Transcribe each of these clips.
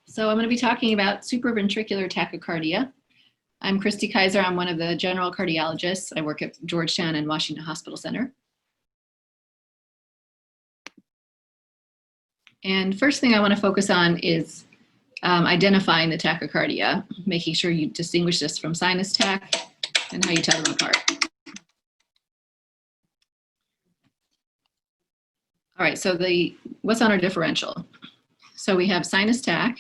So I'm going to be talking about supraventricular tachycardia. I'm Christy Kaiser. I'm one of the general cardiologists. I work at Georgetown and Washington Hospital Center. And first thing I want to focus on is identifying the tachycardia, making sure you distinguish this from sinus tach and how you tell them apart. All right, so what's on our differential? So we have sinus tach,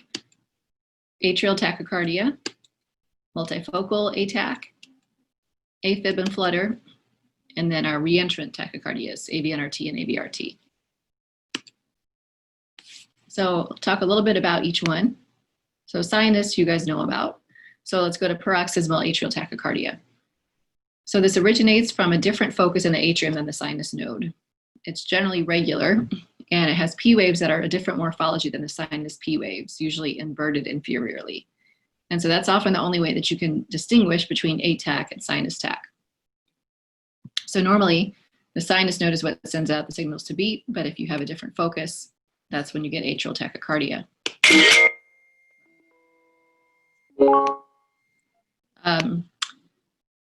atrial tachycardia, multifocal ATAC, AFib and flutter, and then our reentrant tachycardias, AVNRT and AVRT. So I'll talk a little bit about each one. So sinus, you guys know about. So let's go to paroxysmal atrial tachycardia. So this originates from a different focus in the atrium than the sinus node. It's generally regular, and it has P waves that are a different morphology than the sinus P waves, usually inverted inferiorly. And so that's often the only way that you can distinguish between ATAC and sinus tach. So normally, the sinus node is what sends out the signals to beat, but if you have a different focus, that's when you get atrial tachycardia.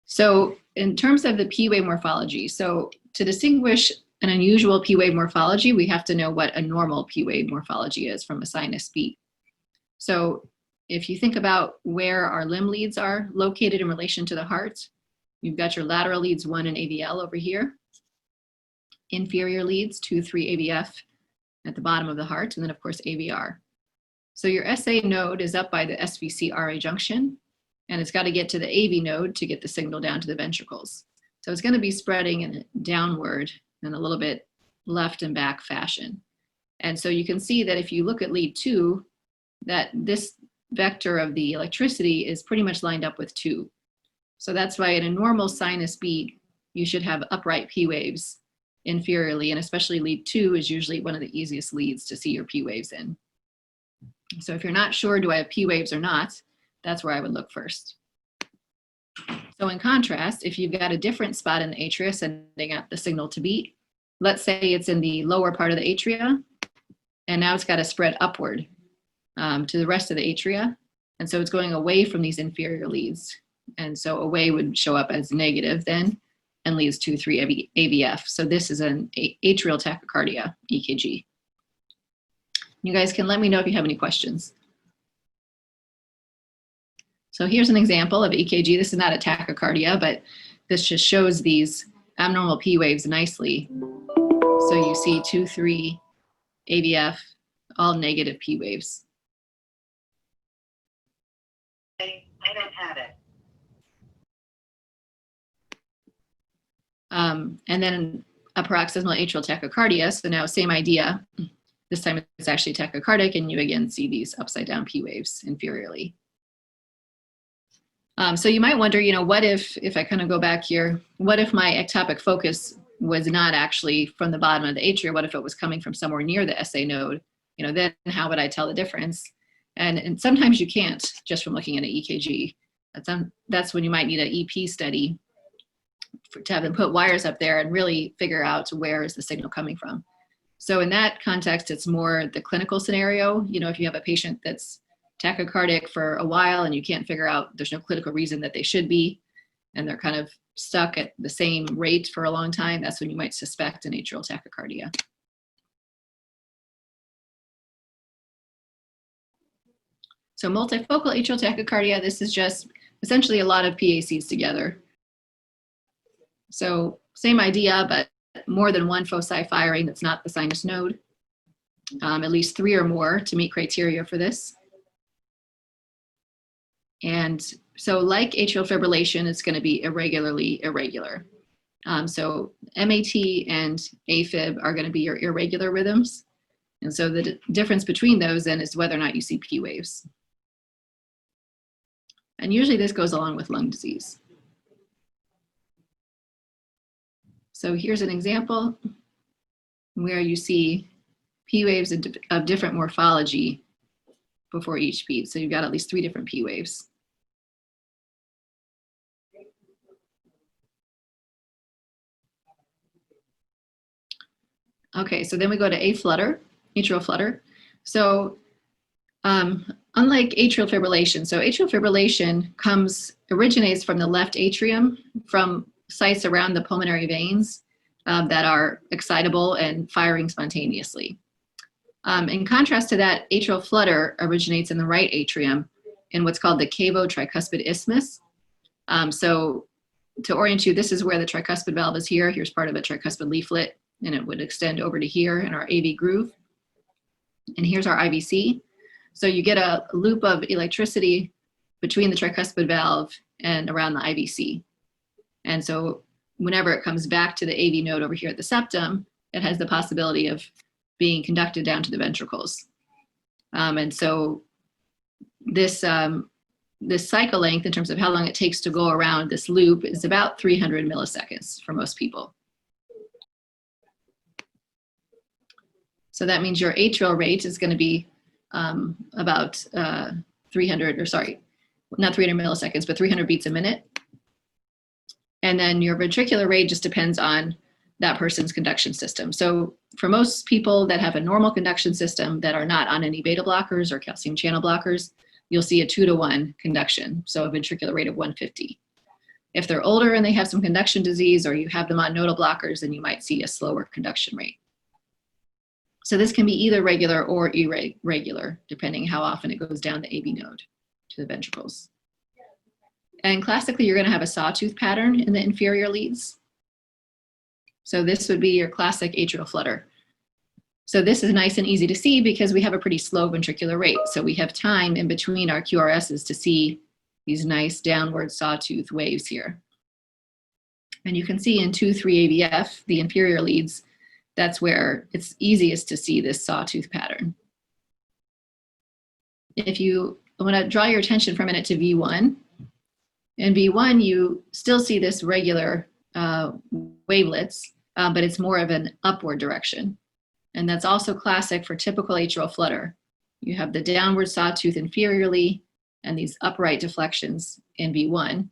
So in terms of the P wave morphology, so to distinguish an unusual P wave morphology, we have to know what a normal P wave morphology is from a sinus beat. So if you think about where our limb leads are located in relation to the heart, you've got your lateral leads 1 and AVL over here, inferior leads 2, 3 AVF at the bottom of the heart, and then of course AVR. So your SA node is up by the SVC-RA junction, and it's got to get to the AV node to get the signal down to the ventricles. So it's going to be spreading in a downward in a little bit left and back fashion. And so you can see that if you look at lead 2, that this vector of the electricity is pretty much lined up with 2. So that's why in a normal sinus beat, you should have upright P waves inferiorly, and especially lead 2 is usually one of the easiest leads to see your P waves in. So if you're not sure, do I have P waves or not, that's where I would look first. So in contrast, if you've got a different spot in the atria sending out the signal to beat, let's say it's in the lower part of the atria, and now it's got to spread upward to the rest of the atria. And so it's going away from these inferior leads. And so away would show up as negative then, and leads 2, 3 AVF. So this is an atrial tachycardia, EKG. You guys can let me know if you have any questions. So here's an example of EKG. This is not a tachycardia, but this just shows these abnormal P waves nicely. So you see 2, 3 AVF, all negative P waves. I don't have it. And then a paroxysmal atrial tachycardia. So now same idea. This time it's actually tachycardic, and you again see these upside down P waves inferiorly. So you might wonder, what if I kind of go back here, what if my ectopic focus was not actually from the bottom of the atria? What if it was coming from somewhere near the SA node? Then how would I tell the difference? And sometimes you can't just from looking at an EKG. That's when you might need an EP study to have them put wires up there and really figure out where is the signal coming from. So in that context, it's more the clinical scenario. If you have a patient that's tachycardic for a while and you can't figure out, there's no clinical reason that they should be, and they're kind of stuck at the same rate for a long time, that's when you might suspect an atrial tachycardia. So multifocal atrial tachycardia, this is just essentially a lot of PACs together. So same idea, but more than one foci firing that's not the sinus node. At least 3 or more to meet criteria for this. And so like atrial fibrillation, it's going to be irregularly irregular. So MAT and AFib are going to be your irregular rhythms. And so the difference between those then is whether or not you see P waves. And usually this goes along with lung disease. So here's an example where you see P waves of different morphology before each beat. So you've got at least 3 different P waves. Okay, so then we go to A flutter, atrial flutter. So Unlike atrial fibrillation, so atrial fibrillation originates from the left atrium, from sites around the pulmonary veins that are excitable and firing spontaneously. In contrast to that, atrial flutter originates in the right atrium in what's called the cavo-tricuspid isthmus. So to orient you, this is where the tricuspid valve is here. Here's part of a tricuspid leaflet, and it would extend over to here in our AV groove. And here's our IVC. So you get a loop of electricity between the tricuspid valve and around the IVC. And so whenever it comes back to the AV node over here at the septum, it has the possibility of being conducted down to the ventricles. And so this cycle length, in terms of how long it takes to go around this loop, is about 300 milliseconds for most people. So that means your atrial rate is going to be about 300, or sorry, not 300 milliseconds, but 300 beats a minute. And then your ventricular rate just depends on that person's conduction system. So for most people that have a normal conduction system that are not on any beta blockers or calcium channel blockers, you'll see a 2-to-1 conduction, so a ventricular rate of 150. If they're older and they have some conduction disease, or you have them on nodal blockers, then you might see a slower conduction rate. So this can be either regular or irregular, depending how often it goes down the AV node to the ventricles. And classically, you're going to have a sawtooth pattern in the inferior leads. So this would be your classic atrial flutter. So this is nice and easy to see because we have a pretty slow ventricular rate. So we have time in between our QRSs to see these nice downward sawtooth waves here. And you can see in 2-3 AVF, the inferior leads, that's where it's easiest to see this sawtooth pattern. If you want to draw your attention for a minute to V1, in V1, you still see this regular wavelets, but it's more of an upward direction. And that's also classic for typical atrial flutter. You have the downward sawtooth inferiorly and these upright deflections in V1.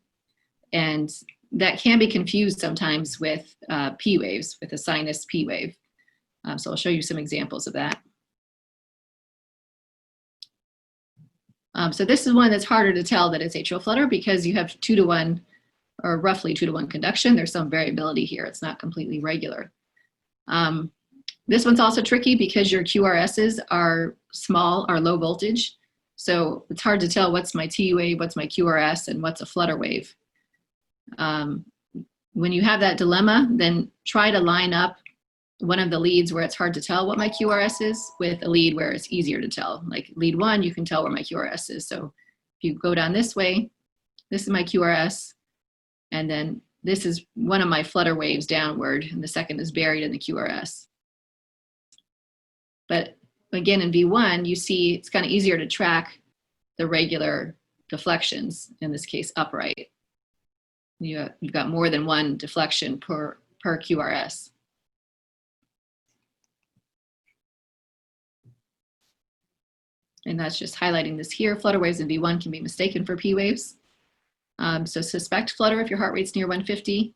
And that can be confused sometimes with P waves, with a sinus P wave. So I'll show you some examples of that. So this is one that's harder to tell that it's atrial flutter because you have 2-to-1 or roughly 2-to-1 conduction. There's some variability here. It's not completely regular. This one's also tricky because your QRSs are small, are low voltage. So it's hard to tell what's my T wave, what's my QRS, and what's a flutter wave. When you have that dilemma, then try to line up one of the leads where it's hard to tell what my QRS is with a lead where it's easier to tell. Like lead 1, you can tell where my QRS is. So if you go down this way, this is my QRS, and then this is one of my flutter waves downward, and the second is buried in the QRS. But again, in V1, you see it's kind of easier to track the regular deflections, in this case, upright. You've got more than one deflection per QRS. And that's just highlighting this here. Flutter waves in V1 can be mistaken for P waves. So suspect flutter if your heart rate's near 150.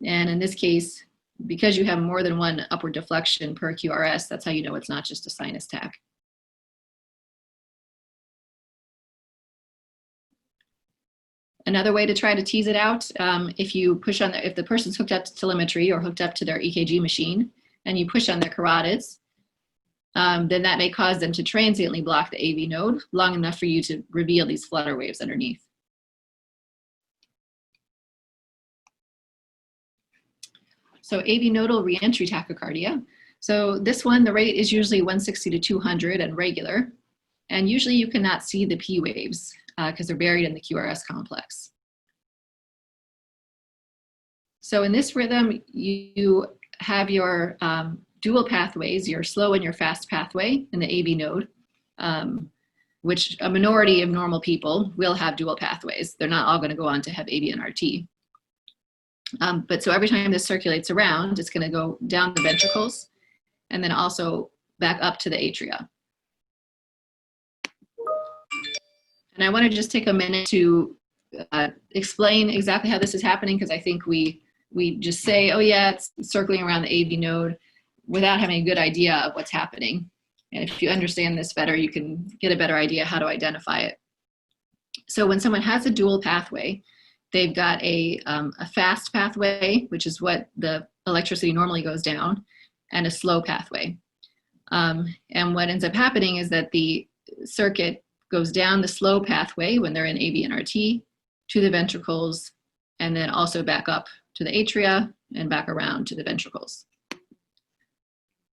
And in this case, because you have more than one upward deflection per QRS, that's how you know it's not just a sinus tach. Another way to try to tease it out, if you push on, if the person's hooked up to telemetry or hooked up to their EKG machine, and you push on their carotids, then that may cause them to transiently block the AV node long enough for you to reveal these flutter waves underneath. So AV nodal reentry tachycardia. So this one, the rate is usually 160 to 200 and regular. And usually you cannot see the P waves because they're buried in the QRS complex. So in this rhythm, you have your dual pathways, your slow and your fast pathway in the AV node, which a minority of normal people will have dual pathways. They're not all going to go on to have AV and RT. But so every time this circulates around, it's going to go down the ventricles and then also back up to the atria. And I want to just take a minute to explain exactly how this is happening, because I think we just say, oh yeah, it's circling around the AV node without having a good idea of what's happening. And if you understand this better, you can get a better idea how to identify it. So when someone has a dual pathway, they've got a fast pathway, which is what the electricity normally goes down, and a slow pathway. And what ends up happening is that the circuit goes down the slow pathway when they're in AV and RT to the ventricles, and then also back up to the atria and back around to the ventricles.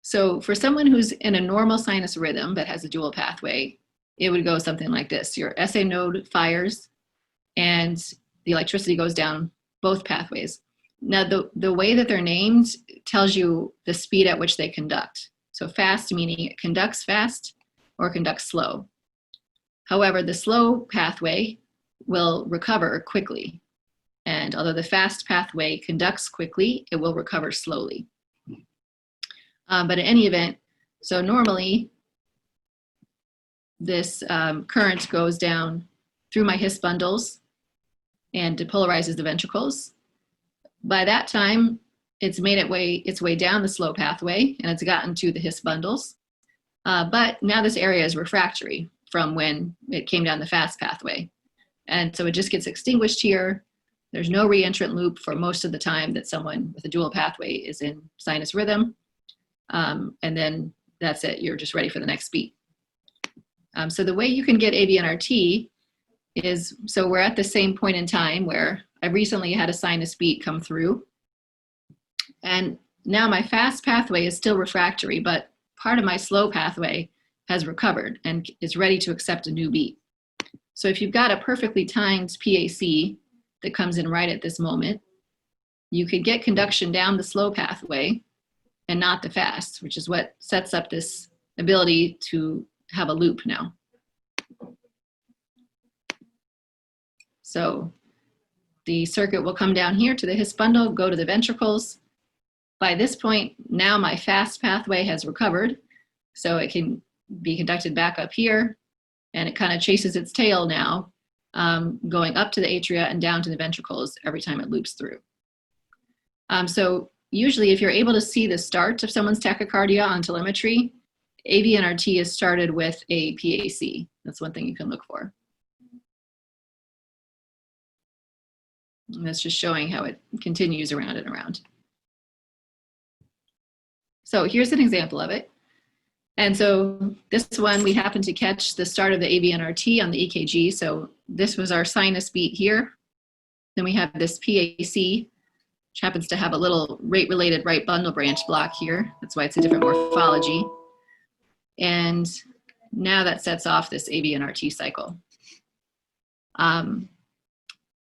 So for someone who's in a normal sinus rhythm that has a dual pathway, it would go something like this. Your SA node fires and the electricity goes down both pathways. Now, the way that they're named tells you the speed at which they conduct. So fast meaning it conducts fast or conducts slow. However, the slow pathway will recover quickly. And although the fast pathway conducts quickly, it will recover slowly. But in any event, so normally this current goes down through my His bundles and depolarizes the ventricles. By that time, it's made its way down the slow pathway and it's gotten to the His bundles. But now this area is refractory from when it came down the fast pathway. And so it just gets extinguished here. There's no reentrant loop for most of the time that someone with a dual pathway is in sinus rhythm. And then that's it, you're just ready for the next beat. So the way you can get AV and RT is, so we're at the same point in time where I recently had a sinus beat come through. And now my fast pathway is still refractory, but part of my slow pathway has recovered and is ready to accept a new beat. So if you've got a perfectly timed PAC that comes in right at this moment, you could get conduction down the slow pathway and not the fast, which is what sets up this ability to have a loop now. So the circuit will come down here to the His bundle, go to the ventricles. By this point, now my fast pathway has recovered, so it can be conducted back up here, and it kind of chases its tail now, going up to the atria and down to the ventricles every time it loops through. So usually if you're able to see the start of someone's tachycardia on telemetry, AV and RT is started with a PAC. That's one thing you can look for. And that's just showing how it continues around and around. So here's an example of it. And so this one, we happen to catch the start of the AV and RT on the EKG. So this was our sinus beat here. Then we have this PAC, which happens to have a little rate-related right bundle branch block here. That's why it's a different morphology. And now that sets off this AV and RT cycle.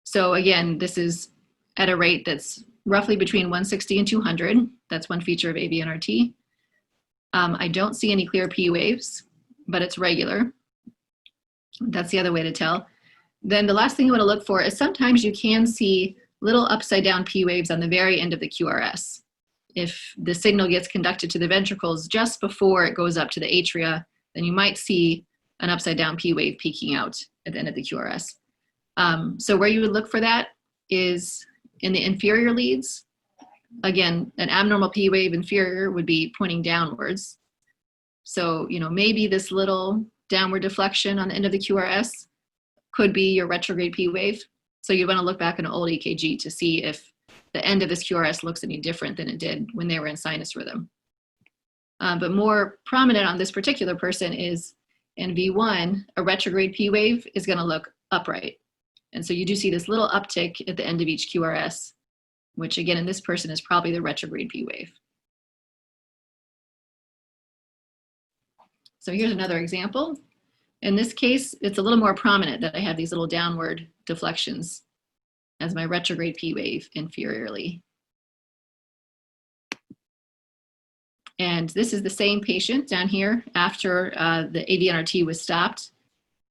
So again, this is at a rate that's roughly between 160 and 200. That's one feature of AV and RT. I don't see any clear P waves, but it's regular. That's the other way to tell. Then the last thing you want to look for is sometimes you can see little upside down P waves on the very end of the QRS. If the signal gets conducted to the ventricles just before it goes up to the atria, then you might see an upside down P wave peeking out at the end of the QRS. So where you would look for that is in the inferior leads. Again, an abnormal P wave inferior would be pointing downwards. So, you know, maybe this little downward deflection on the end of the QRS could be your retrograde P wave. So you want to look back at an old EKG to see if the end of this QRS looks any different than it did when they were in sinus rhythm. But more prominent on this particular person is in V1, a retrograde P wave is going to look upright. And so you do see this little uptick at the end of each QRS, which again in this person is probably the retrograde P wave. So here's another example. In this case, it's a little more prominent that I have these little downward deflections as my retrograde P wave inferiorly. And this is the same patient down here after the AV and RT was stopped.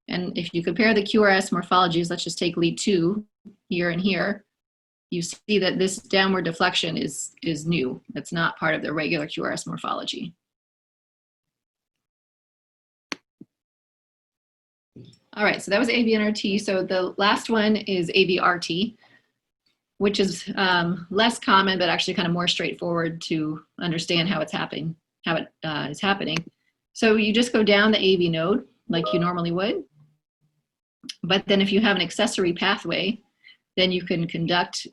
And if you compare the QRS morphologies, let's just take lead 2 here and here, you see that this downward deflection is new. It's not part of the regular QRS morphology. All right, so that was AV and RT. So the last one is AV-RT, which is less common, but actually kind of more straightforward to understand how it's happening, how it is happening. So you just go down the AV node like you normally would. But then if you have an accessory pathway, then you can conduct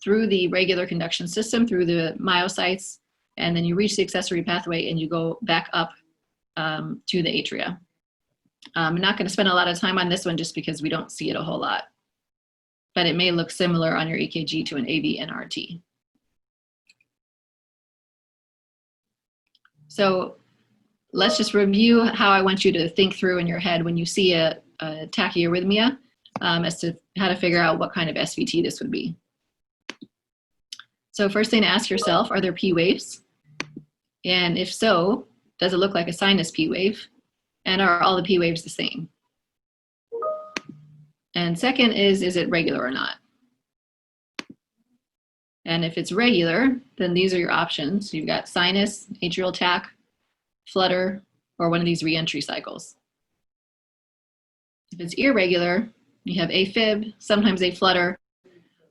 through the regular conduction system, through the myocytes, and then you reach the accessory pathway and you go back up to the atria. I'm not going to spend a lot of time on this one just because we don't see it a whole lot. But it may look similar on your EKG to an AV NRT. So let's just review how I want you to think through in your head when you see a tachyarrhythmia as to how to figure out what kind of SVT this would be. So first thing to ask yourself, are there P waves? And if so, does it look like a sinus P wave? And are all the P waves the same? And second is it regular or not? And if it's regular, then these are your options. You've got sinus, atrial tach, flutter, or one of these reentry cycles. If it's irregular, you have AFib, sometimes a flutter,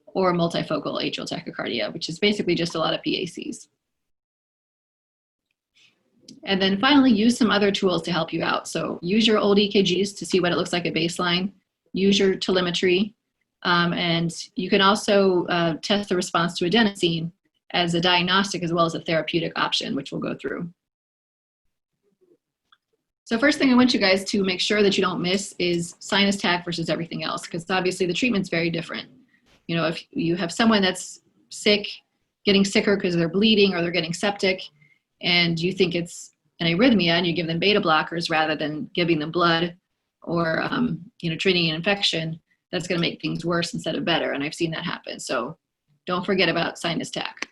or multifocal atrial tachycardia, which is basically just a lot of PACs. And then finally, use some other tools to help you out. So use your old EKGs to see what it looks like at baseline. Use your telemetry. And you can also test the response to adenosine as a diagnostic as well as a therapeutic option, which we'll go through. So first thing I want you guys to make sure that you don't miss is sinus tach versus everything else, because obviously the treatment's very different. You know, if you have someone that's sick, getting sicker because they're bleeding or they're getting septic, and you think it's an arrhythmia and you give them beta blockers rather than giving them blood or you know, treating an infection, that's going to make things worse instead of better. And I've seen that happen. So don't forget about sinus tach.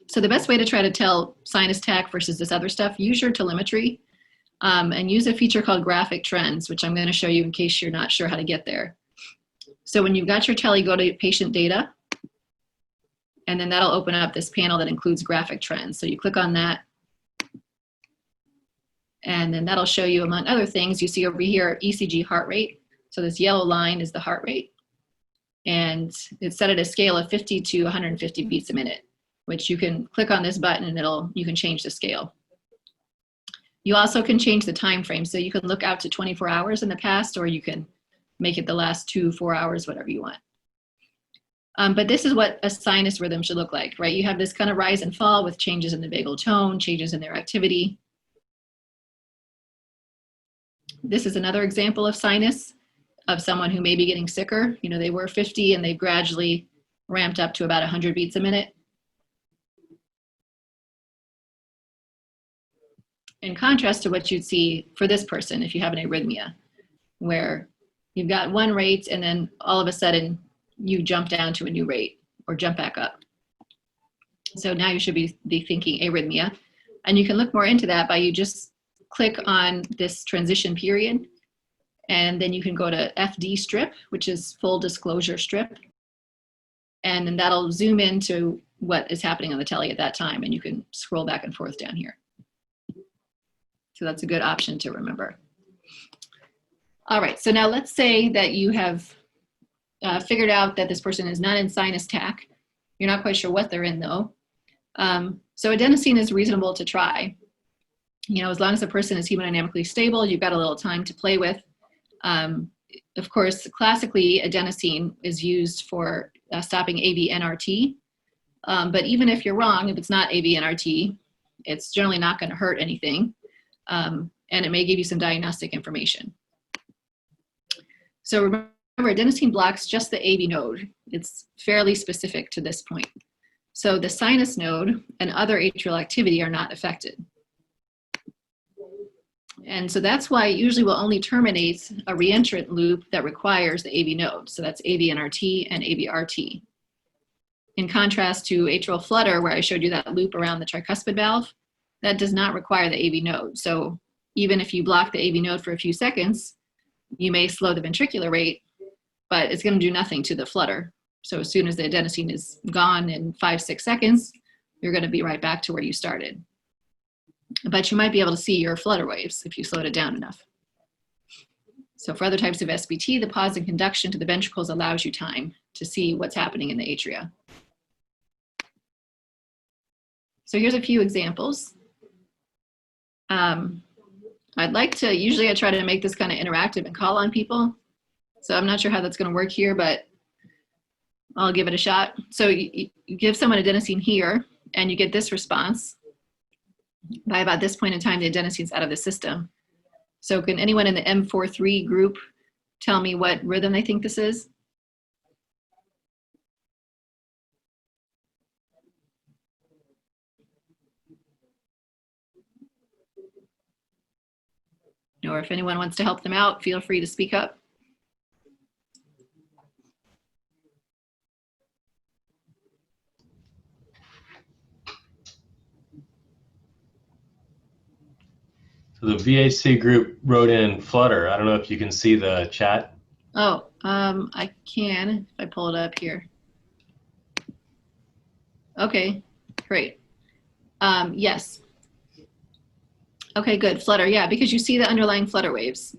So the best way to try to tell sinus tach versus this other stuff, use your telemetry and use a feature called graphic trends, which I'm going to show you in case you're not sure how to get there. So when you've got your tele, go to patient data, and then that'll open up this panel that includes graphic trends. So you click on that, and then that'll show you, among other things, you see over here ECG heart rate. So this yellow line is the heart rate, and it's set at a scale of 50 to 150 beats a minute, which you can click on this button and you can change the scale. You also can change the time frame, so you can look out to 24 hours in the past, or you can make it the last 2-4 hours, whatever you want. But this is what a sinus rhythm should look like, right? You have this kind of rise and fall with changes in the vagal tone, changes in their activity. This is another example of sinus, of someone who may be getting sicker. You know, they were 50 and they've gradually ramped up to about 100 beats a minute. In contrast to what you'd see for this person if you have an arrhythmia, where you've got one rate and then all of a sudden you jump down to a new rate or jump back up. So now you should be thinking arrhythmia. And you can look more into that by you just click on this transition period, and then you can go to FD strip, which is full disclosure strip. And then that'll zoom into what is happening on the tele at that time, and you can scroll back and forth down here. So that's a good option to remember. All right, so now let's say that you have figured out that this person is not in sinus tach. You're not quite sure what they're in though. So adenosine is reasonable to try. You know, as long as the person is hemodynamically stable, you've got a little time to play with. Of course, classically, adenosine is used for stopping AV-NRT. But even if you're wrong, if it's not AV-NRT, it's generally not going to hurt anything. And it may give you some diagnostic information. So remember, adenosine blocks just the AV node. It's fairly specific to this point. So the sinus node and other atrial activity are not affected. And so that's why it usually will only terminate a reentrant loop that requires the AV node. So that's AV-NRT and AV-RT. In contrast to atrial flutter, where I showed you that loop around the tricuspid valve, that does not require the AV node. So even if you block the AV node for a few seconds, you may slow the ventricular rate, but it's going to do nothing to the flutter. So as soon as the adenosine is gone in 5-6 seconds, you're going to be right back to where you started. But you might be able to see your flutter waves if you slowed it down enough. So for other types of SVT, the pause in conduction to the ventricles allows you time to see what's happening in the atria. So here's a few examples. I'd like to, usually I try to make this kind of interactive and call on people. So I'm not sure how that's going to work here, but I'll give it a shot. So you give someone adenosine here, and you get this response. By about this point in time, the adenosine's out of the system. So can anyone in the M43 group tell me what rhythm they think this is? Or if anyone wants to help them out, feel free to speak up. So the VHC group wrote in flutter. I don't know if you can see the chat. Oh, I can, if I pull it up here. Okay, great. Yes. Okay, good, flutter, yeah, because you see the underlying flutter waves.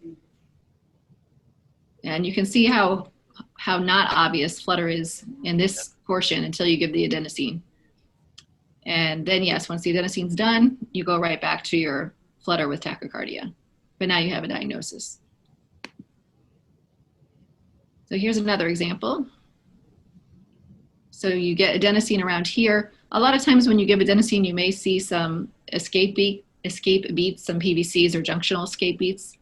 And you can see how not obvious flutter is in this portion until you give the adenosine. And then yes, once the adenosine's done, you go right back to your flutter with tachycardia. But now you have a diagnosis. So here's another example. So you get adenosine around here. A lot of times when you give adenosine, you may see some escape beats, some PVCs or junctional escape beats,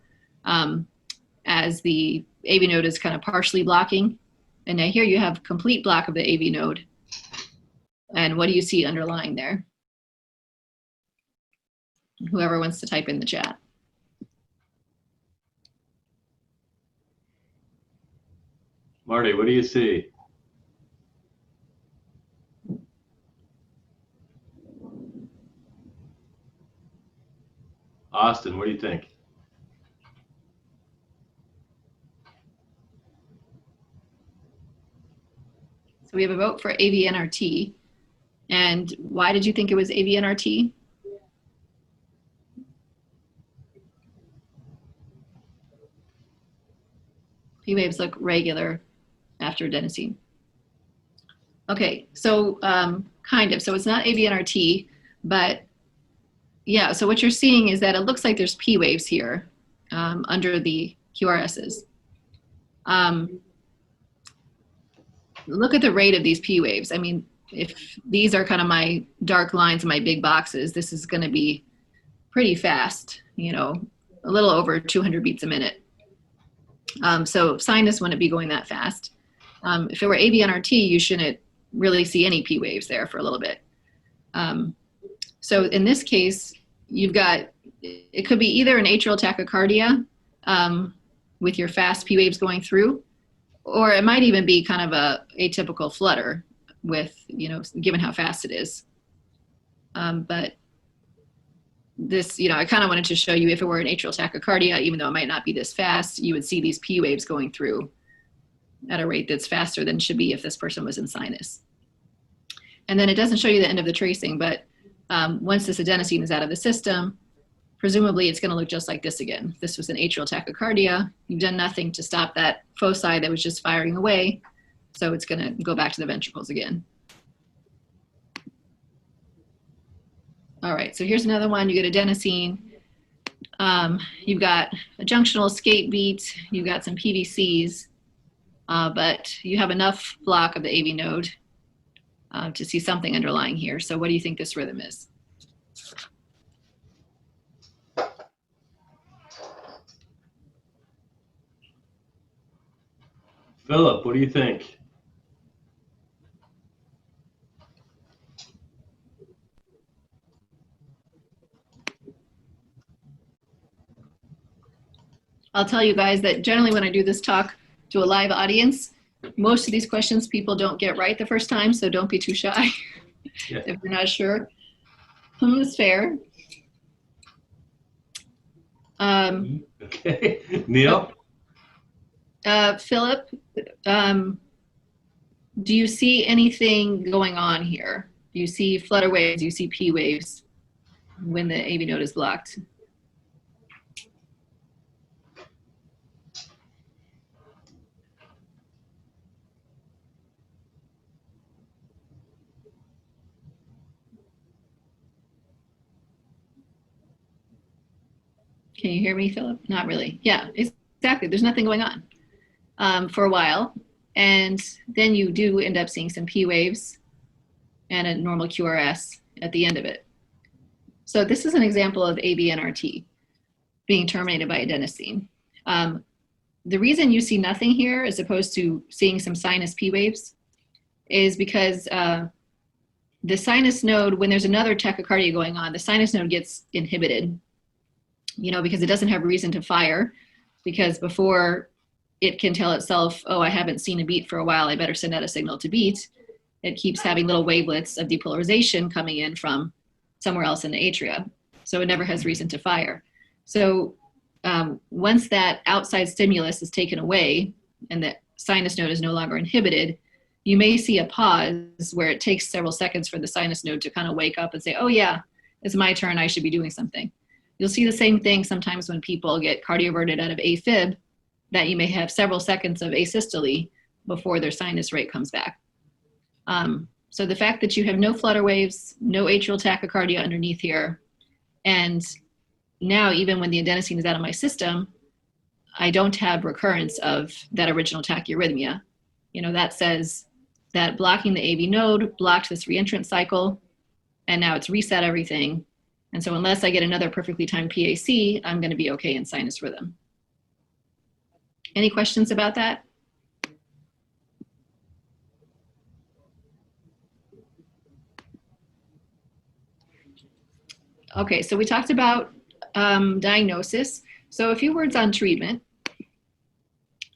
as the AV node is kind of partially blocking. And now here you have complete block of the AV node. And what do you see underlying there? Whoever wants to type in the chat. Marty, what do you see? Austin, what do you think? So we have a vote for AVNRT. And why did you think it was AVNRT? P waves look regular after adenosine. Okay, so kind of. So it's not AVNRT, but yeah, so what you're seeing is that it looks like there's P waves here under the QRSs. Look at the rate of these P waves. I mean, if these are kind of my dark lines in my big boxes, this is going to be pretty fast, you know, a little over 200 beats a minute. So sinus wouldn't be going that fast. If it were AVNRT, you shouldn't really see any P waves there for a little bit. So in this case, you've got, it could be either an atrial tachycardia with your fast P waves going through, or it might even be kind of a atypical flutter with, you know, given how fast it is. But this, you know, I kind of wanted to show you if it were an atrial tachycardia, even though it might not be this fast, you would see these P waves going through at a rate that's faster than should be if this person was in sinus. And then it doesn't show you the end of the tracing, but once this adenosine is out of the system, presumably it's going to look just like this again. If this was an atrial tachycardia, you've done nothing to stop that foci that was just firing away, so it's going to go back to the ventricles again. All right, so here's another one. You get adenosine. You've got a junctional escape beat. You've got some PVCs, but you have enough block of the AV node to see something underlying here. So what do you think this rhythm is? Philip, what do you think? I'll tell you guys that generally when I do this talk to a live audience, most of these questions people don't get right the first time, so don't be too shy if you're not sure. It's fair. Okay, Neil? Philip, do you see anything going on here? Do you see flutter waves? Do you see P waves when the AV node is blocked? Can you hear me, Philip? Not really. Yeah, exactly. There's nothing going on for a while. And then you do end up seeing some P waves and a normal QRS at the end of it. So this is an example of AVNRT being terminated by adenosine. The reason you see nothing here as opposed to seeing some sinus P waves is because the sinus node, when there's another tachycardia going on, the sinus node gets inhibited, because it doesn't have reason to fire, because before it can tell itself, oh, I haven't seen a beat for a while, I better send out a signal to beat, it keeps having little wavelets of depolarization coming in from somewhere else in the atria. So it never has reason to fire. So once that outside stimulus is taken away and the sinus node is no longer inhibited, you may see a pause where it takes several seconds for the sinus node to kind of wake up and say, oh yeah, it's my turn, I should be doing something. You'll see the same thing sometimes when people get cardioverted out of AFib, that you may have several seconds of asystole before their sinus rate comes back. So the fact that you have no flutter waves, no atrial tachycardia underneath here, and now even when the adenosine is out of my system, I don't have recurrence of that original tachyarrhythmia. That says that blocking the AV node blocked this reentrant cycle, and now it's reset everything. And so unless I get another perfectly timed PAC, I'm going to be okay in sinus rhythm. Any questions about that? Okay, so we talked about diagnosis. So a few words on treatment.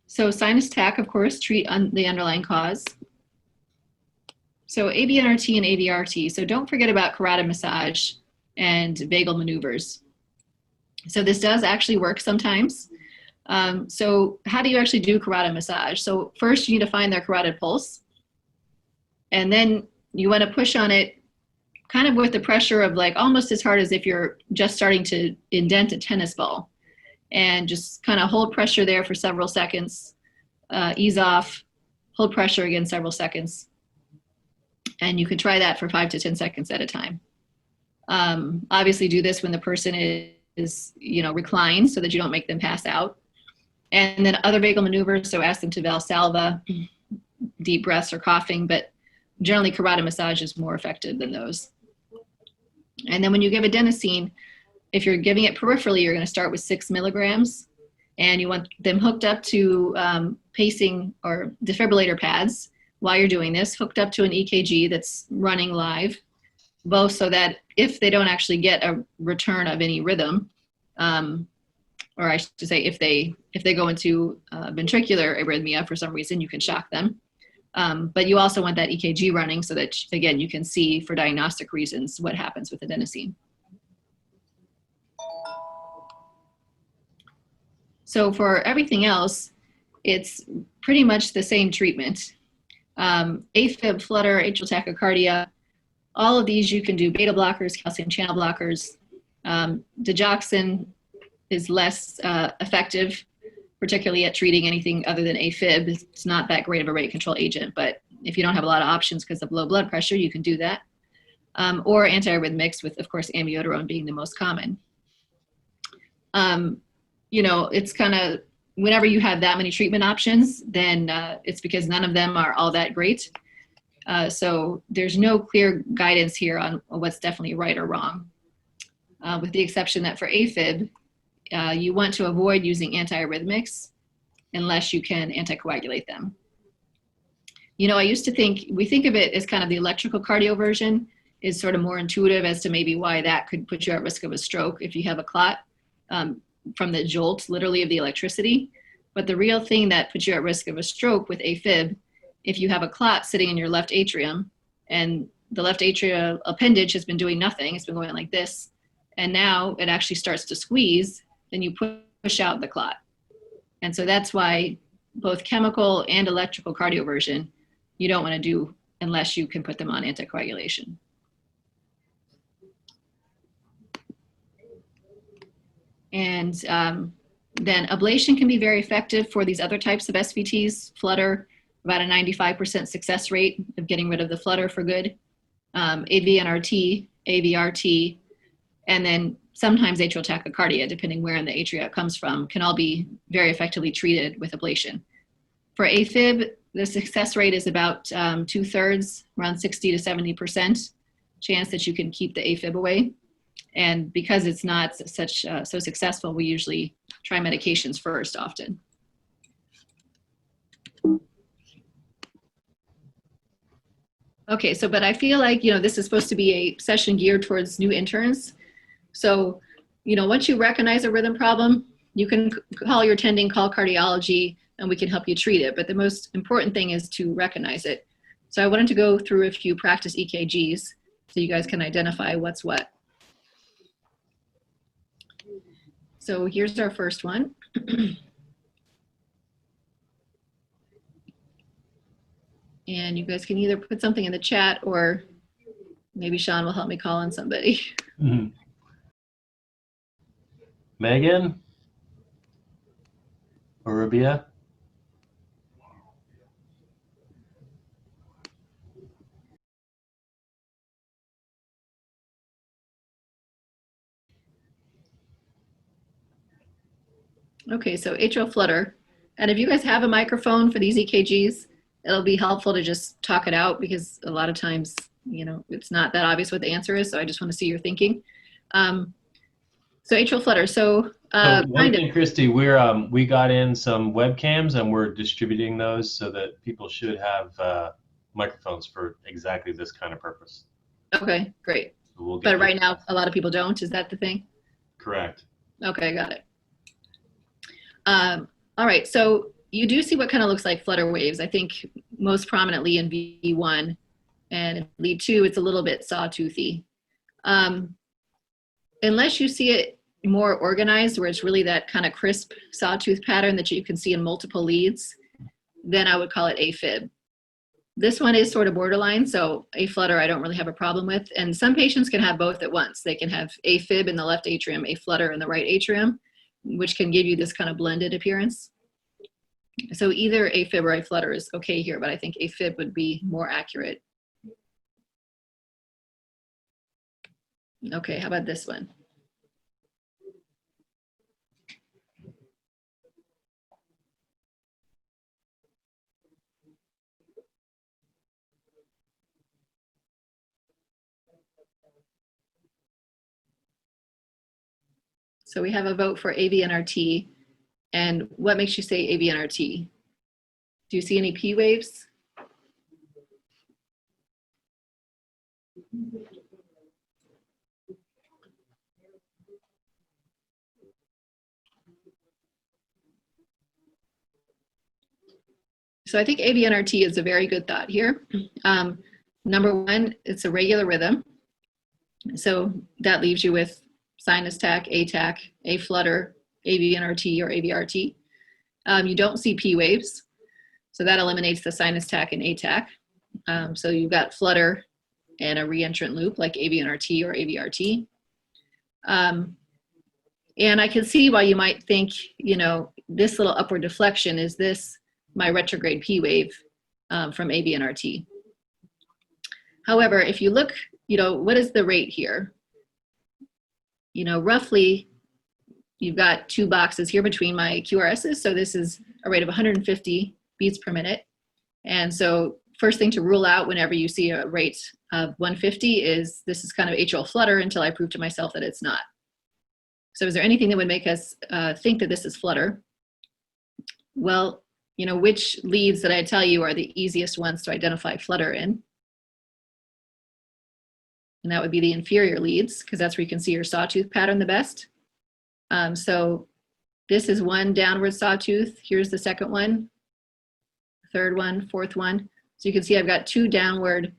So sinus tach, of course, treat the underlying cause. So AVNRT and AVRT. So don't forget about carotid massage and vagal maneuvers. So this does actually work sometimes. So how do you actually do carotid massage? So first you need to find their carotid pulse. And then you want to push on it kind of with the pressure of like almost as hard as if you're just starting to indent a tennis ball, and just kind of hold pressure there for several seconds, ease off, hold pressure again several seconds. And you can try that for 5 to 10 seconds at a time. Obviously do this when the person is reclined so that you don't make them pass out. And then other vagal maneuvers, so ask them to Valsalva, deep breaths or coughing, but generally carotid massage is more effective than those. And then when you give adenosine, if you're giving it peripherally, you're going to start with 6 milligrams, and you want them hooked up to pacing or defibrillator pads while you're doing this, hooked up to an EKG that's running live, both so that if they don't actually get a return of any rhythm, or I should say if they go into ventricular arrhythmia for some reason, you can shock them. But you also want that EKG running so that, again, you can see for diagnostic reasons what happens with adenosine. So for everything else, it's pretty much the same treatment. AFib, flutter, atrial tachycardia, all of these you can do beta blockers, calcium channel blockers. Digoxin is less effective, particularly at treating anything other than AFib. It's not that great of a rate control agent, but if you don't have a lot of options because of low blood pressure, you can do that. Or antiarrhythmics, with, of course, amiodarone being the most common. It's kind of, whenever you have that many treatment options, then it's because none of them are all that great. So there's no clear guidance here on what's definitely right or wrong, with the exception that for AFib, you want to avoid using antiarrhythmics unless you can anticoagulate them. I used to think, we think of it as kind of the electrical cardioversion is sort of more intuitive as to maybe why that could put you at risk of a stroke if you have a clot from the jolt, literally, of the electricity. But the real thing that puts you at risk of a stroke with AFib, if you have a clot sitting in your left atrium and the left atrial appendage has been doing nothing, it's been going like this, and now it actually starts to squeeze, then you push out the clot. And so that's why both chemical and electrical cardioversion you don't want to do unless you can put them on anticoagulation. And then ablation can be very effective for these other types of SVTs. Flutter, about a 95% success rate of getting rid of the flutter for good. AVNRT, AVRT, and then sometimes atrial tachycardia, depending where in the atria it comes from, can all be very effectively treated with ablation. For AFib, the success rate is about 2/3, around 60 to 70% chance that you can keep the AFib away. And because it's not so successful, we usually try medications first often. Okay, so, but I feel like, this is supposed to be a session geared towards new interns. So, once you recognize a rhythm problem, you can call your attending, call cardiology, and we can help you treat it. But the most important thing is to recognize it. So I wanted to go through a few practice EKGs so you guys can identify what's what. So here's our first one. And you guys can either put something in the chat or maybe Sean will help me call on somebody. Mm-hmm. Megan or Rabia? Okay, so atrial flutter. And if you guys have a microphone for these EKGs, it'll be helpful to just talk it out because a lot of times, it's not that obvious what the answer is. So I just want to see your thinking. So atrial flutter. So one thing, Christy, we got in some webcams and we're distributing those so that people should have microphones for exactly this kind of purpose. Okay, great. So but right now, a lot of people don't. Is that the thing? Correct. Okay, got it. All right, so you do see what kind of looks like flutter waves, I think most prominently in V1, and in lead 2, it's a little bit sawtoothy. Unless you see it more organized, where it's really that kind of crisp sawtooth pattern that you can see in multiple leads, then I would call it AFib. This one is sort of borderline, so a flutter I don't really have a problem with. And some patients can have both at once. They can have AFib in the left atrium, a flutter in the right atrium, which can give you this kind of blended appearance. So either AFib or a flutter is okay here, but I think AFib would be more accurate. Okay, how about this one? So we have a vote for AVNRT. And what makes you say AVNRT? Do you see any P waves? So I think AVNRT is a very good thought here. Number one, it's a regular rhythm. So that leaves you with sinus tach, ATAC, A flutter, AVNRT or AVRT. You don't see P waves. So that eliminates the sinus tach and ATAC. So you've got flutter and a reentrant loop like AVNRT or AVRT. And I can see why you might think, this little upward deflection, is this my retrograde P wave from AVNRT? However, if you look, what is the rate here? Roughly, you've got 2 boxes here between my QRSs. So this is a rate of 150 beats per minute. And so first thing to rule out whenever you see a rate of 150 is this is kind of atrial flutter until I prove to myself that it's not. So is there anything that would make us think that this is flutter? Well, which leads that I tell you are the easiest ones to identify flutter in? And that would be the inferior leads, because that's where you can see your sawtooth pattern the best. So this is one downward sawtooth. Here's the second one, third one, fourth one. So you can see I've got 2 downward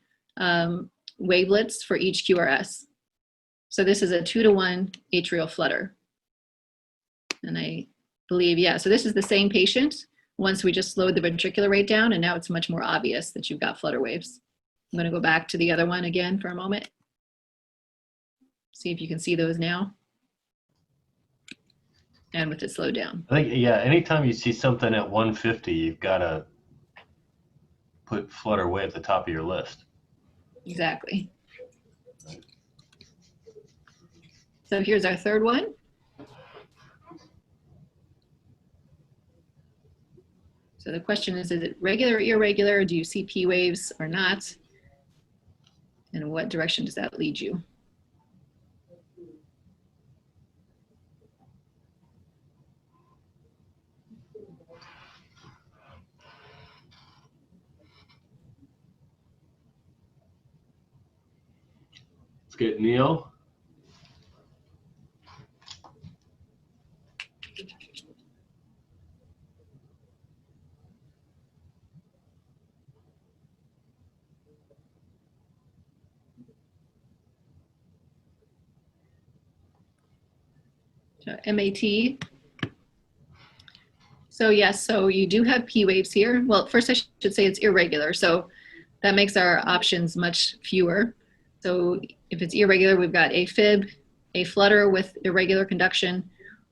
wavelets for each QRS. So this is a 2-to-1 atrial flutter. And I believe, yeah, so this is the same patient once we just slowed the ventricular rate down, and now it's much more obvious that you've got flutter waves. I'm going to go back to the other one again for a moment. See if you can see those now. And with it slowed down. I think, yeah, anytime you see something at 150, you've got to put flutter way at the top of your list. Exactly. So here's our third one. So the question is it regular or irregular? Do you see P waves or not? And what direction does that lead you? Let's get Neil. So MAT. So yes, so you do have P waves here. Well, first I should say it's irregular. So that makes our options much fewer. So if it's irregular, we've got AFib, a flutter with irregular conduction,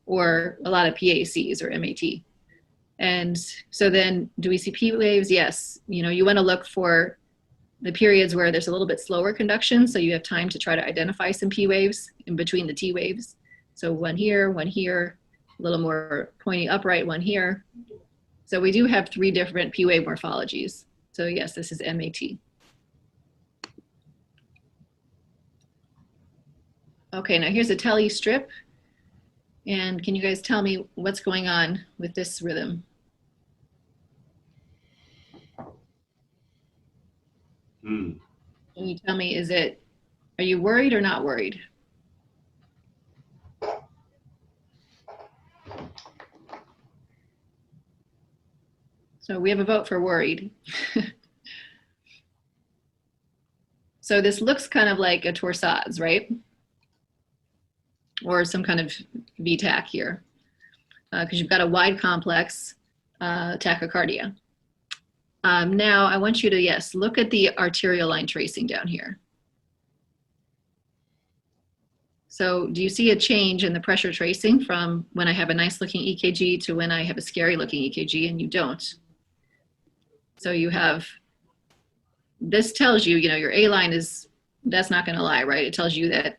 or a lot of PACs or MAT. And so then do we see P waves? Yes. You know, you want to look for the periods where there's a little bit slower conduction, so you have time to try to identify some P waves in between the T waves. So one here, a little more pointy upright, one here. So we do have 3 different P wave morphologies. So yes, this is MAT. Okay, now here's a tele strip. And can you guys tell me what's going on with this rhythm? Can you tell me, are you worried or not worried? So we have a vote for worried. So this looks kind of like a torsades, right? Or some kind of VTach here, because you've got a wide complex tachycardia. Now I want you to, yes, look at the arterial line tracing down here. So do you see a change in the pressure tracing from when I have a nice looking EKG to when I have a scary looking EKG? And you don't. So you have, this tells you, you know, your A line is, that's not going to lie, right? It tells you that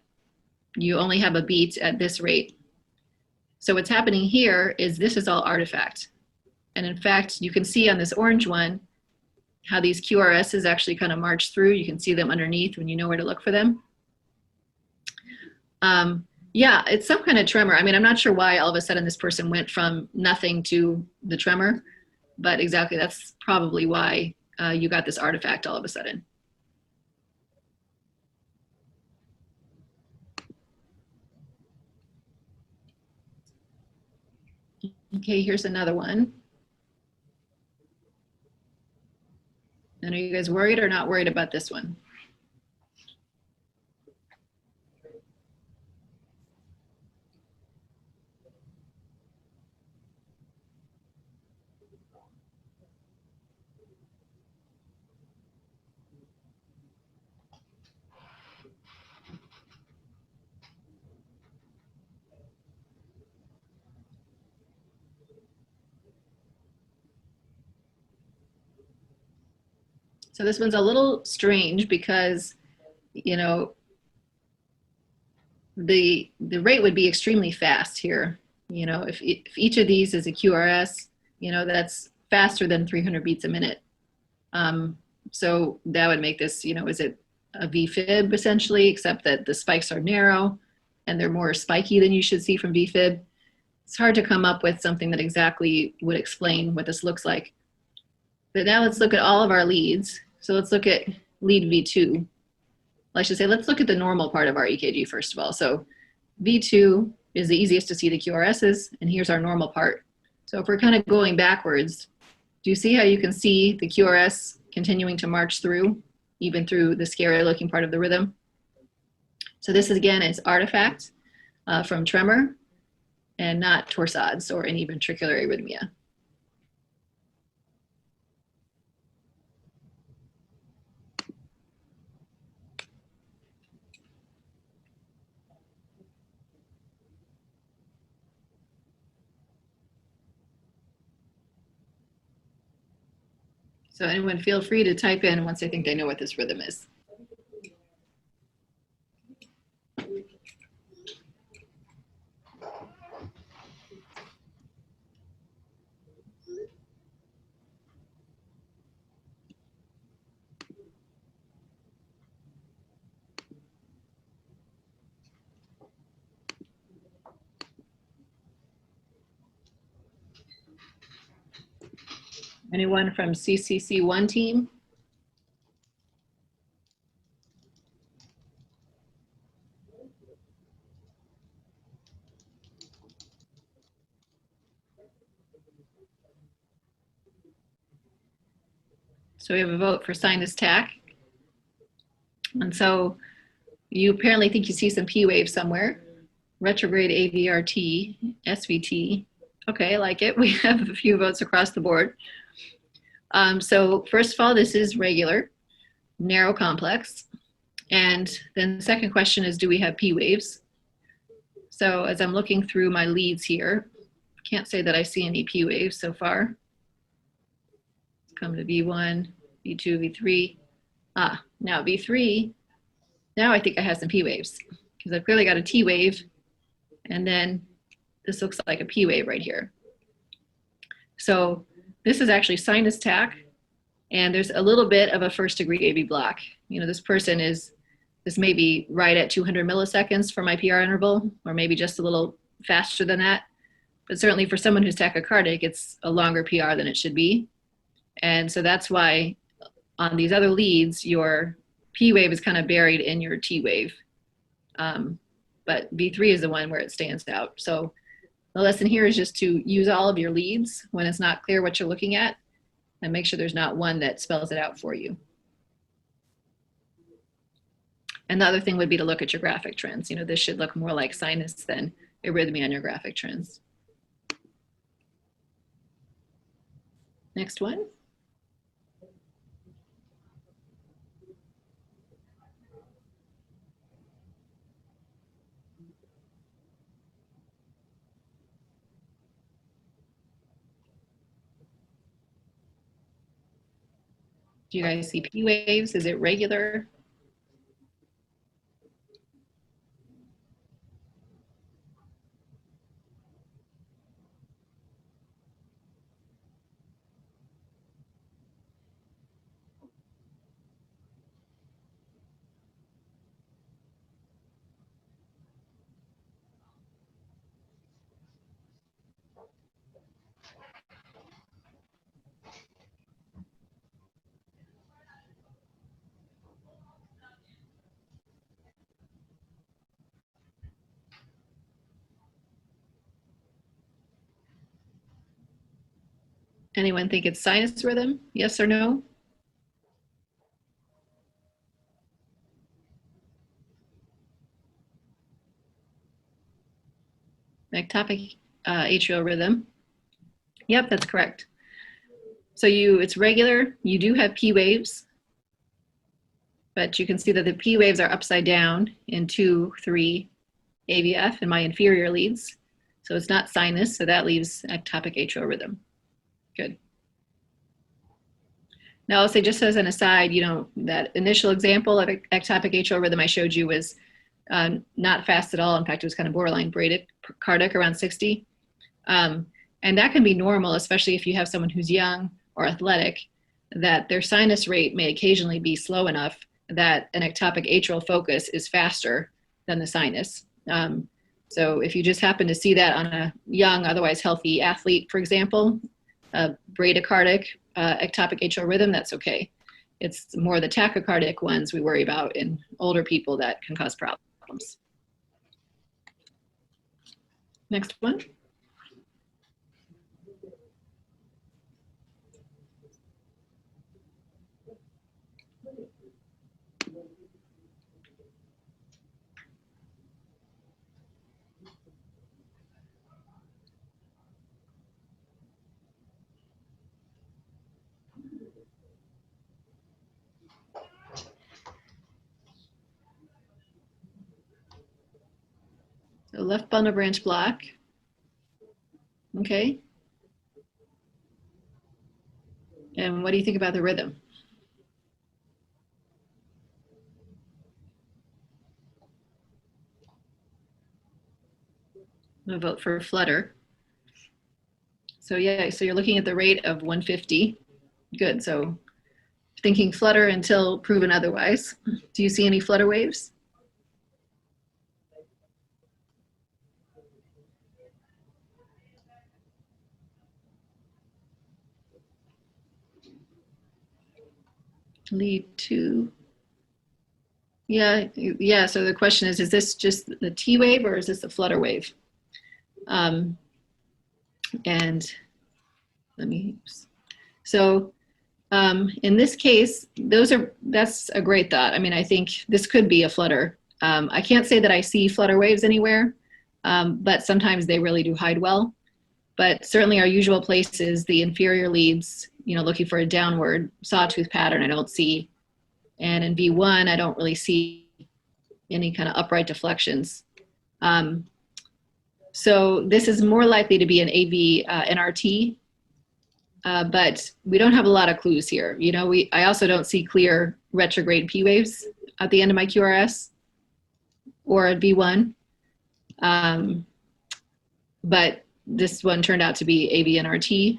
you only have a beat at this rate. So what's happening here is this is all artifact. And in fact, you can see on this orange one, how these QRSs actually kind of march through. You can see them underneath when you know where to look for them. Yeah, it's some kind of tremor. I mean, I'm not sure why all of a sudden this person went from nothing to the tremor, but exactly that's probably why you got this artifact all of a sudden. Okay, here's another one. And are you guys worried or not worried about this one? So this one's a little strange because, you know, the rate would be extremely fast here. You know, if each of these is a QRS, you know, that's faster than 300 beats a minute. So that would make this, you know, is it a VFib essentially, except that the spikes are narrow and they're more spiky than you should see from VFib. It's hard to come up with something that exactly would explain what this looks like. But now let's look at all of our leads. So let's look at lead V2. Well, I should say, let's look at the normal part of our EKG first of all. So V2 is the easiest to see the QRSs, and here's our normal part. So if we're kind of going backwards, do you see how you can see the QRS continuing to march through, even through the scary looking part of the rhythm? So this is, again, is artifact from tremor and not torsades or any ventricular arrhythmia. So anyone feel free to type in once they think they know what this rhythm is. Anyone from CCC1 team? So we have a vote for sinus tach. And so you apparently think you see some P waves somewhere. Retrograde AVRT, SVT. Okay, I like it. We have a few votes across the board. So first of all, this is regular, narrow complex. And then the second question is, do we have P waves? So as I'm looking through my leads here, can't say that I see any P waves so far. Let's come to V1, V2, V3. Now V3, now I think I have some P waves because I've clearly got a T wave, and then this looks like a P wave right here. So this is actually sinus tach, and there's a little bit of a first degree AV block. You know, this person is, this may be right at 200 milliseconds for my PR interval, or maybe just a little faster than that. But certainly for someone who's tachycardic, it's a longer PR than it should be. And so that's why on these other leads, your P wave is kind of buried in your T wave. But V3 is the one where it stands out. So the lesson here is just to use all of your leads when it's not clear what you're looking at, and make sure there's not one that spells it out for you. And the other thing would be to look at your graphic trends. You know, this should look more like sinus than arrhythmia on your graphic trends. Next one. Do you guys see P waves? Is it regular? Anyone think it's sinus rhythm? Yes or no? Ectopic atrial rhythm. Yep, that's correct. So it's regular. You do have P waves, but you can see that the P waves are upside down in 2, 3 AVF in my inferior leads. So it's not sinus, so that leaves ectopic atrial rhythm. Good. Now I'll say, just as an aside, you know, that initial example of ectopic atrial rhythm I showed you was not fast at all. In fact, it was kind of borderline bradycardic around 60. And that can be normal, especially if you have someone who's young or athletic, that their sinus rate may occasionally be slow enough that an ectopic atrial focus is faster than the sinus. So if you just happen to see that on a young, otherwise healthy athlete, for example, bradycardic ectopic atrial rhythm, that's okay. It's more the tachycardic ones we worry about in older people that can cause problems. Next one. So left bundle branch block. Okay. And what do you think about the rhythm? I'm gonna vote for flutter. So yeah, so you're looking at the rate of 150. Good, so thinking flutter until proven otherwise. Do you see any flutter waves? lead to, yeah. So the question is this just the T wave or is this the flutter wave? And let me, so in this case, that's a great thought. I mean, I think this could be a flutter. I can't say that I see flutter waves anywhere, but sometimes they really do hide well. But certainly our usual place is the inferior leads, looking for a downward sawtooth pattern I don't see. And in V1, I don't really see any kind of upright deflections. So this is more likely to be an AV NRT, but we don't have a lot of clues here. I also don't see clear retrograde P waves at the end of my QRS or at V1. But this one turned out to be AV NRT.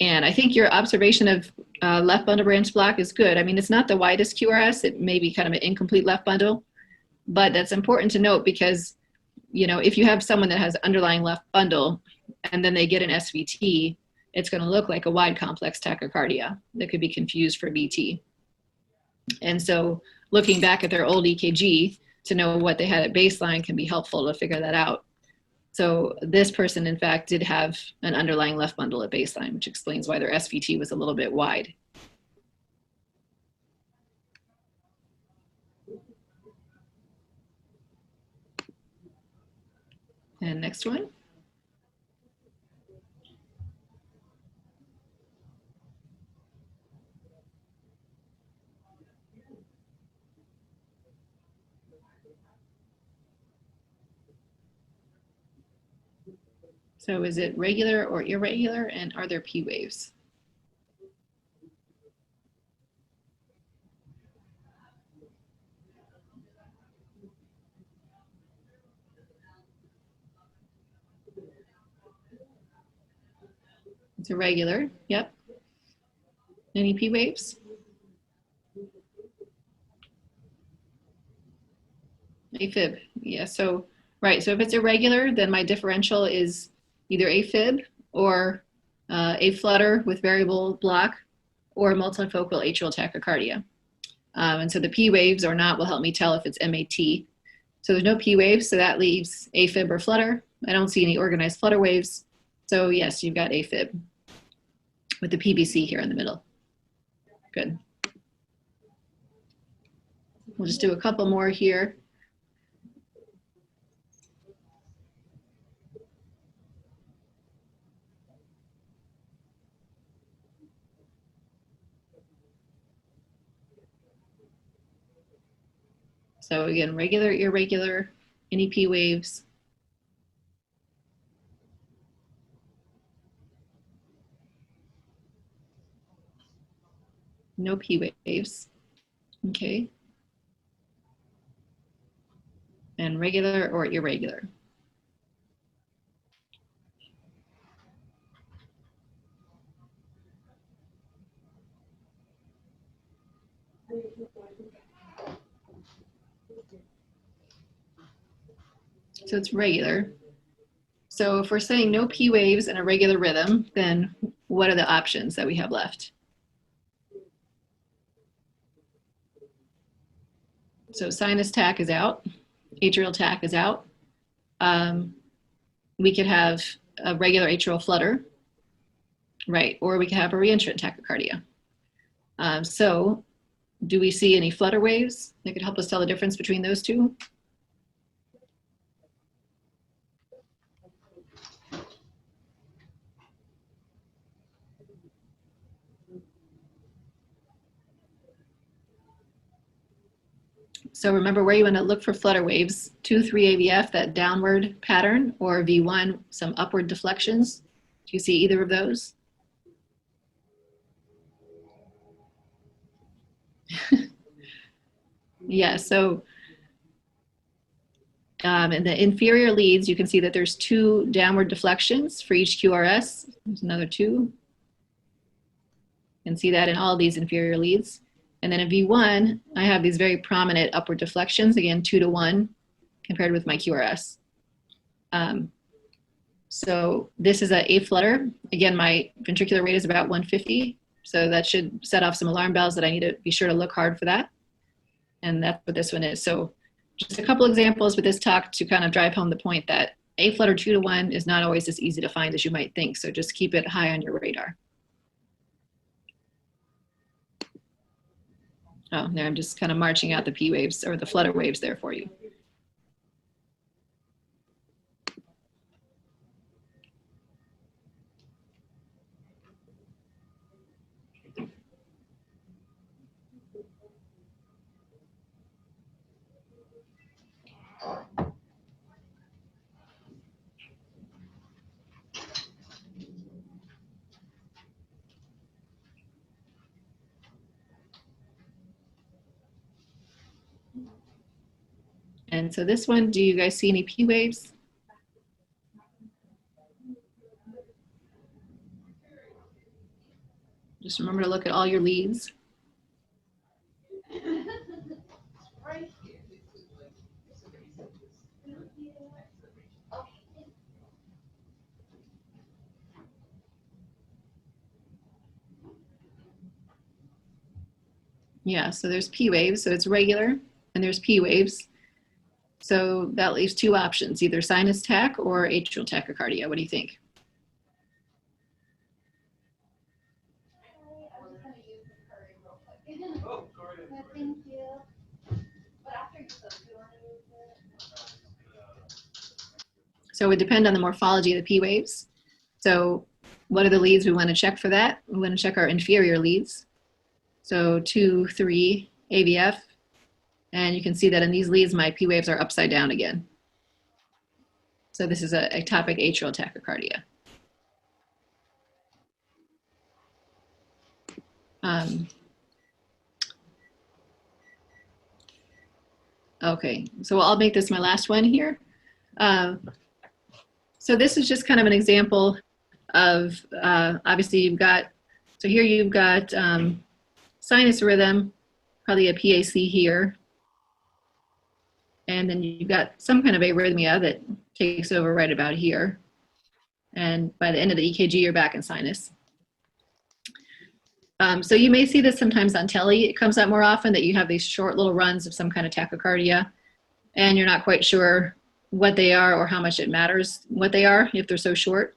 And I think your observation of left bundle branch block is good. I mean, it's not the widest QRS. It may be kind of an incomplete left bundle, but that's important to note because, if you have someone that has underlying left bundle and then they get an SVT, it's going to look like a wide complex tachycardia that could be confused for VT. And so looking back at their old EKG to know what they had at baseline can be helpful to figure that out. So this person, in fact, did have an underlying left bundle at baseline, which explains why their SVT was a little bit wide. And next one. So is it regular or irregular, and are there P waves? It's irregular, yep. Any P waves? AFib, yeah, so, right, so if it's irregular, then my differential is either AFib or a flutter with variable block or multifocal atrial tachycardia. And so the P waves or not will help me tell if it's MAT. So there's no P waves, so that leaves AFib or flutter. I don't see any organized flutter waves. So yes, you've got AFib with the PVC here in the middle. Good. We'll just do a couple more here. So again, regular, irregular, any P waves. No P waves, okay. And regular or irregular. So it's regular. So if we're saying no P waves and a regular rhythm, then what are the options that we have left? So sinus tach is out, atrial tach is out. We could have a regular atrial flutter, right? Or we could have a reentrant tachycardia. So do we see any flutter waves that could help us tell the difference between those two? So remember where you want to look for flutter waves, 2-3 AVF, that downward pattern, or V1, some upward deflections. Do you see either of those? Yeah, so in the inferior leads, you can see that there's 2 downward deflections for each QRS. There's another 2. You can see that in all these inferior leads. And then in V1, I have these very prominent upward deflections, again, 2 to 1 compared with my QRS. So this is a flutter. Again, my ventricular rate is about 150. So that should set off some alarm bells that I need to be sure to look hard for that. And that's what this one is. So just a couple examples with this talk to kind of drive home the point that a flutter 2 to 1 is not always as easy to find as you might think. So just keep it high on your radar. Oh, there, I'm just kind of marching out the P waves or the flutter waves there for you. And so this one, do you guys see any P waves? Just remember to look at all your leads. Yeah, so there's P waves, so it's regular, and there's P waves. So that leaves two options, either sinus tach or atrial tachycardia. What do you think? So it would depend on the morphology of the P waves. So what are the leads we want to check for that? We want to check our inferior leads. So 2, 3, AVF. And you can see that in these leads, my P waves are upside down again. So this is a ectopic atrial tachycardia. Okay, so I'll make this my last one here. So this is just kind of an example of, obviously you've got, so here you've got sinus rhythm, probably a PAC here. And then you've got some kind of arrhythmia that takes over right about here. And by the end of the EKG, you're back in sinus. So you may see this sometimes on telly. It comes up more often that you have these short little runs of some kind of tachycardia, and you're not quite sure what they are or how much it matters what they are if they're so short.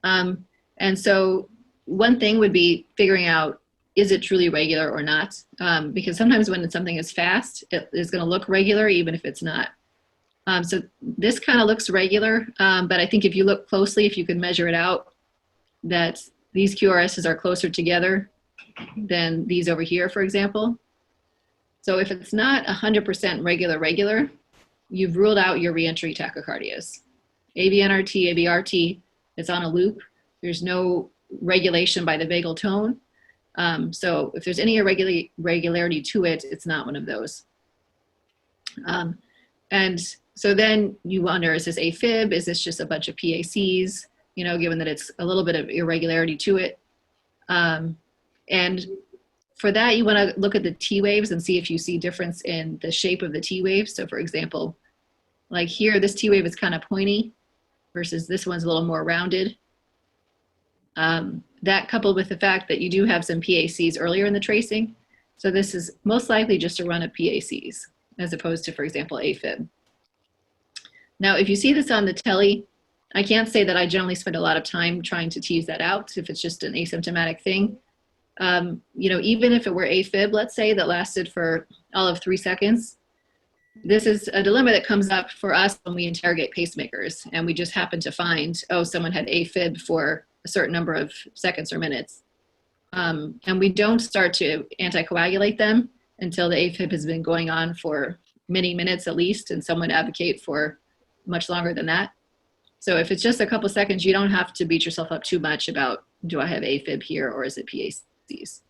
And so one thing would be figuring out, is it truly regular or not? Because sometimes when something is fast, it is going to look regular even if it's not. So this kind of looks regular, but I think if you look closely, if you can measure it out, that these QRSs are closer together than these over here, for example. So if it's not 100% regular, you've ruled out your reentry tachycardias. AVNRT, AVRT, it's on a loop. There's no regulation by the vagal tone. So if there's any irregularity to it, it's not one of those. And so then you wonder, is this AFib? Is this just a bunch of PACs? You know, given that it's a little bit of irregularity to it. And for that, you want to look at the T waves and see if you see difference in the shape of the T waves. So for example, like here, this T wave is kind of pointy versus this one's a little more rounded. That coupled with the fact that you do have some PACs earlier in the tracing. So this is most likely just a run of PACs as opposed to, for example, AFib. Now, if you see this on the telly, I can't say that I generally spend a lot of time trying to tease that out if it's just an asymptomatic thing. You know, even if it were AFib, let's say, that lasted for all of 3 seconds, this is a dilemma that comes up for us when we interrogate pacemakers and we just happen to find, oh, someone had AFib for a certain number of seconds or minutes. And we don't start to anticoagulate them until the AFib has been going on for many minutes at least, and some would advocate for much longer than that. So if it's just a couple seconds, you don't have to beat yourself up too much about, do I have AFib here or is it PACs?